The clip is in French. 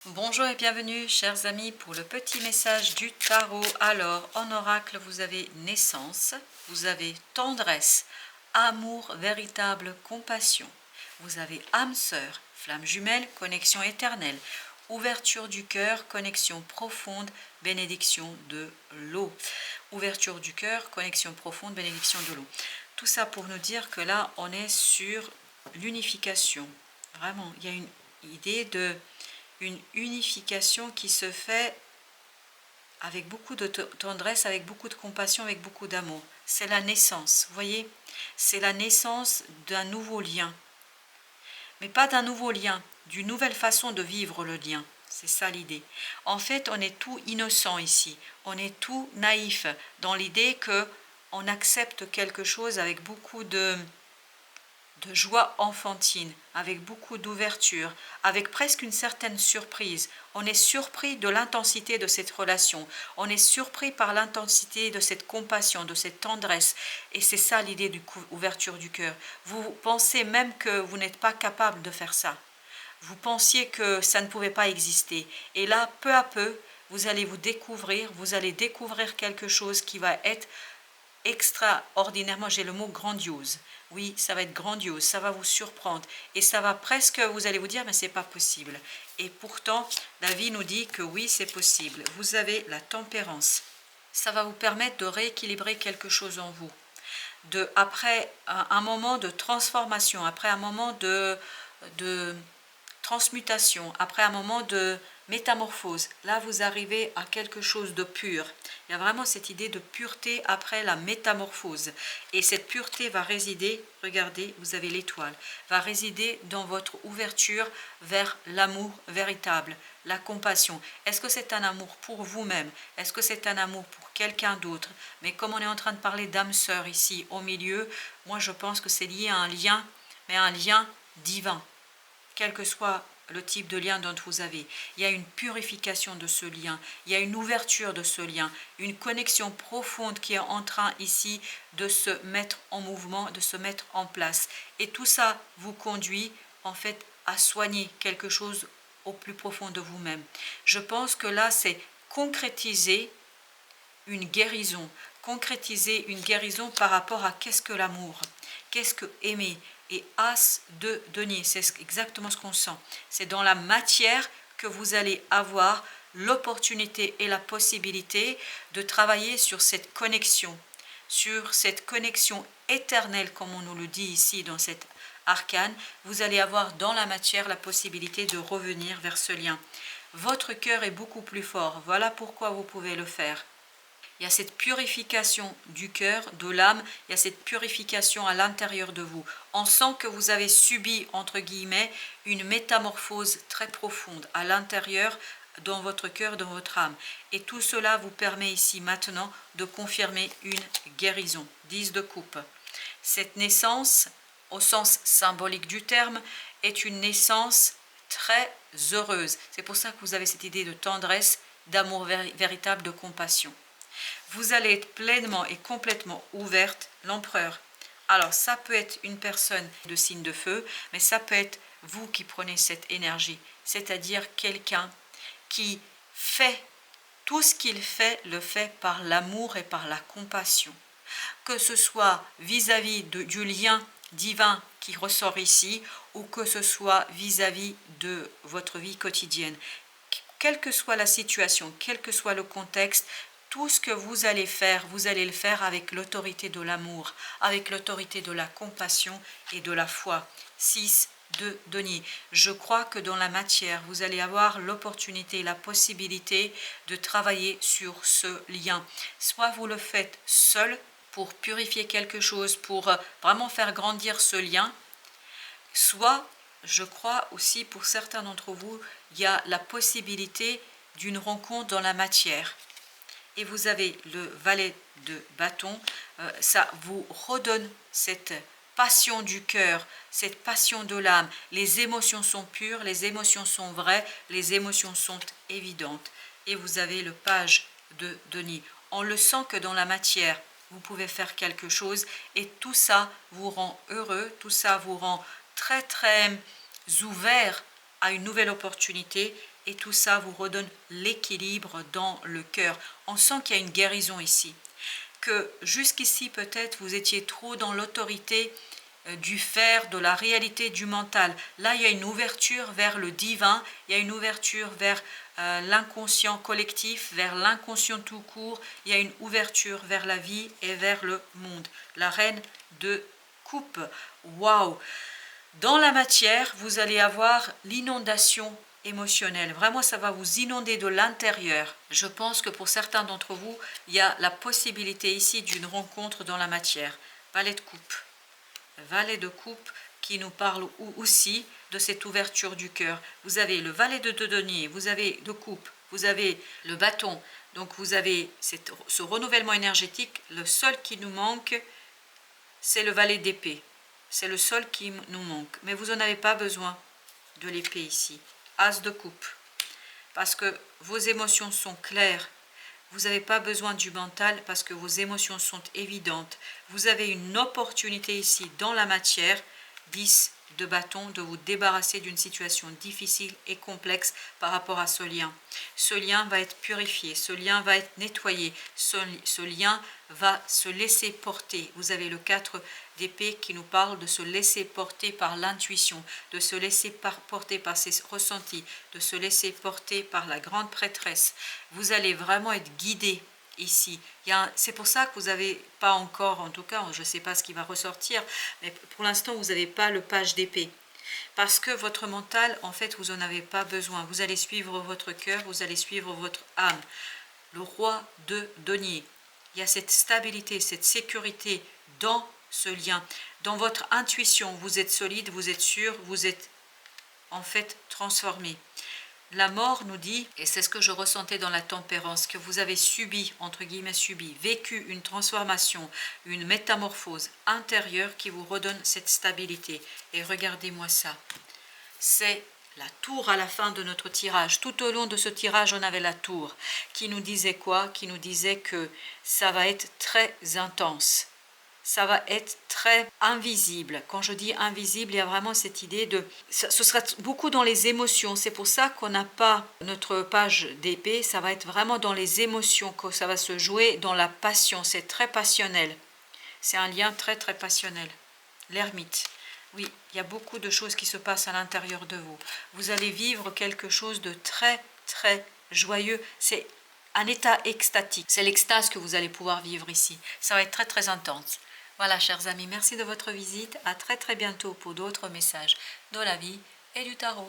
Bonjour et bienvenue chers amis pour le petit message du tarot. Alors en oracle vous avez naissance, vous avez tendresse, amour véritable, compassion. Vous avez âme sœur, flamme jumelle, connexion éternelle, ouverture du cœur, connexion profonde, bénédiction de l'eau. Ouverture du cœur, connexion profonde, bénédiction de l'eau. Tout ça pour nous dire que là on est sur l'unification. Vraiment, il y a une idée de une unification qui se fait avec beaucoup de tendresse, avec beaucoup de compassion, avec beaucoup d'amour. C'est la naissance, vous voyez? C'est la naissance d'un nouveau lien. Mais pas d'un nouveau lien, d'une nouvelle façon de vivre le lien. C'est ça l'idée. En fait, on est tout innocent ici. On est tout naïf dans l'idée que on accepte quelque chose avec beaucoup de joie enfantine, avec beaucoup d'ouverture, avec presque une certaine surprise. On est surpris de l'intensité de cette relation, on est surpris par l'intensité de cette compassion, de cette tendresse. Et c'est ça l'idée d'ouverture du cœur. Vous pensez même que vous n'êtes pas capable de faire ça. Vous pensiez que ça ne pouvait pas exister. Et là, peu à peu, vous allez vous allez découvrir quelque chose qui va être extraordinairement, j'ai le mot grandiose. Oui, ça va être grandiose, ça va vous surprendre et ça va presque, vous allez vous dire, mais c'est pas possible. Et pourtant, la vie nous dit que oui, c'est possible. Vous avez la tempérance. Ça va vous permettre de rééquilibrer quelque chose en vous. Après un moment de transformation, après un moment de transmutation, après un moment de métamorphose, là vous arrivez à quelque chose de pur. Il y a vraiment cette idée de pureté après la métamorphose. Et cette pureté va résider, regardez, vous avez l'étoile, va résider dans votre ouverture vers l'amour véritable, la compassion. Est-ce que c'est un amour pour vous-même? Est-ce que c'est un amour pour quelqu'un d'autre? Mais comme on est en train de parler d'âme sœur ici au milieu, moi je pense que c'est lié à un lien, mais un lien divin. Quel que soit le type de lien dont vous avez, il y a une purification de ce lien, il y a une ouverture de ce lien, une connexion profonde qui est en train ici de se mettre en mouvement, de se mettre en place. Et tout ça vous conduit en fait à soigner quelque chose au plus profond de vous-même. Je pense que là, c'est concrétiser une guérison par rapport à qu'est-ce que l'amour, qu'est-ce que aimer. Et As de denier, c'est exactement ce qu'on sent. C'est dans la matière que vous allez avoir l'opportunité et la possibilité de travailler sur cette connexion éternelle, comme on nous le dit ici dans cette arcane. Vous allez avoir dans la matière la possibilité de revenir vers ce lien. Votre cœur est beaucoup plus fort, voilà pourquoi vous pouvez le faire. Il y a cette purification du cœur, de l'âme, il y a cette purification à l'intérieur de vous. On sent que vous avez subi, entre guillemets, une métamorphose très profonde à l'intérieur, dans votre cœur, dans votre âme. Et tout cela vous permet ici maintenant de confirmer une guérison. 10 de coupe. Cette naissance, au sens symbolique du terme, est une naissance très heureuse. C'est pour ça que vous avez cette idée de tendresse, d'amour véritable, de compassion. Vous allez être pleinement et complètement ouverte, l'empereur. Alors ça peut être une personne de signe de feu, mais ça peut être vous qui prenez cette énergie, c'est-à-dire quelqu'un qui fait tout ce qu'il fait, le fait par l'amour et par la compassion. Que ce soit vis-à-vis du lien divin qui ressort ici, ou que ce soit vis-à-vis de votre vie quotidienne. Quelle que soit la situation, quel que soit le contexte, tout ce que vous allez faire, vous allez le faire avec l'autorité de l'amour, avec l'autorité de la compassion et de la foi. 6 de denier. Je crois que dans la matière, vous allez avoir l'opportunité, la possibilité de travailler sur ce lien. Soit vous le faites seul pour purifier quelque chose, pour vraiment faire grandir ce lien, soit, je crois aussi pour certains d'entre vous, il y a la possibilité d'une rencontre dans la matière. Et vous avez le valet de bâton, ça vous redonne cette passion du cœur, cette passion de l'âme. Les émotions sont pures, les émotions sont vraies, les émotions sont évidentes. Et vous avez le page de denier. On le sent que dans la matière, vous pouvez faire quelque chose et tout ça vous rend heureux, tout ça vous rend très très ouvert à une nouvelle opportunité et tout ça vous redonne l'équilibre dans le cœur. On sent qu'il y a une guérison ici, que jusqu'ici peut-être vous étiez trop dans l'autorité du faire, de la réalité du mental. Là, il y a une ouverture vers le divin, il y a une ouverture vers l'inconscient collectif, vers l'inconscient tout court, il y a une ouverture vers la vie et vers le monde. La reine de coupe, waouh! Dans la matière, vous allez avoir l'inondation émotionnelle. Vraiment, ça va vous inonder de l'intérieur. Je pense que pour certains d'entre vous, il y a la possibilité ici d'une rencontre dans la matière. Valet de coupe. Valet de coupe qui nous parle aussi de cette ouverture du cœur. Vous avez le valet de denier, vous avez de coupe, vous avez le bâton. Donc vous avez ce renouvellement énergétique. Le seul qui nous manque, c'est le valet d'épée. C'est le seul qui nous manque. Mais vous n'en avez pas besoin de l'épée ici. As de coupe. Parce que vos émotions sont claires. Vous n'avez pas besoin du mental parce que vos émotions sont évidentes. Vous avez une opportunité ici dans la matière, 10 de bâton, de vous débarrasser d'une situation difficile et complexe par rapport à ce lien. Ce lien va être purifié, ce lien va être nettoyé, ce lien va se laisser porter. Vous avez le 4 d'épée qui nous parle de se laisser porter par l'intuition, de se laisser porter par ses ressentis, de se laisser porter par la grande prêtresse. Vous allez vraiment être guidé ici. C'est pour ça que vous n'avez pas encore, en tout cas, je ne sais pas ce qui va ressortir, mais pour l'instant, vous n'avez pas le page d'épée. Parce que votre mental, en fait, vous n'en avez pas besoin. Vous allez suivre votre cœur, vous allez suivre votre âme. Le roi de denier. Il y a cette stabilité, cette sécurité dans ce lien. Dans votre intuition, vous êtes solide, vous êtes sûr, vous êtes en fait transformé. La mort nous dit, et c'est ce que je ressentais dans la tempérance, que vous avez subi, entre guillemets subi, vécu une transformation, une métamorphose intérieure qui vous redonne cette stabilité. Et regardez-moi ça. C'est la tour à la fin de notre tirage. Tout au long de ce tirage, on avait la tour qui nous disait quoi? Qui nous disait que ça va être très intense. Ça va être très invisible. Quand je dis invisible, il y a vraiment cette idée de... Ce sera beaucoup dans les émotions. C'est pour ça qu'on n'a pas notre page d'épée. Ça va être vraiment dans les émotions que ça va se jouer, dans la passion. C'est très passionnel. C'est un lien très très passionnel. L'ermite. Oui, il y a beaucoup de choses qui se passent à l'intérieur de vous. Vous allez vivre quelque chose de très très joyeux. C'est un état extatique. C'est l'extase que vous allez pouvoir vivre ici. Ça va être très très intense. Voilà, chers amis, merci de votre visite. À très très bientôt pour d'autres messages de la vie et du tarot.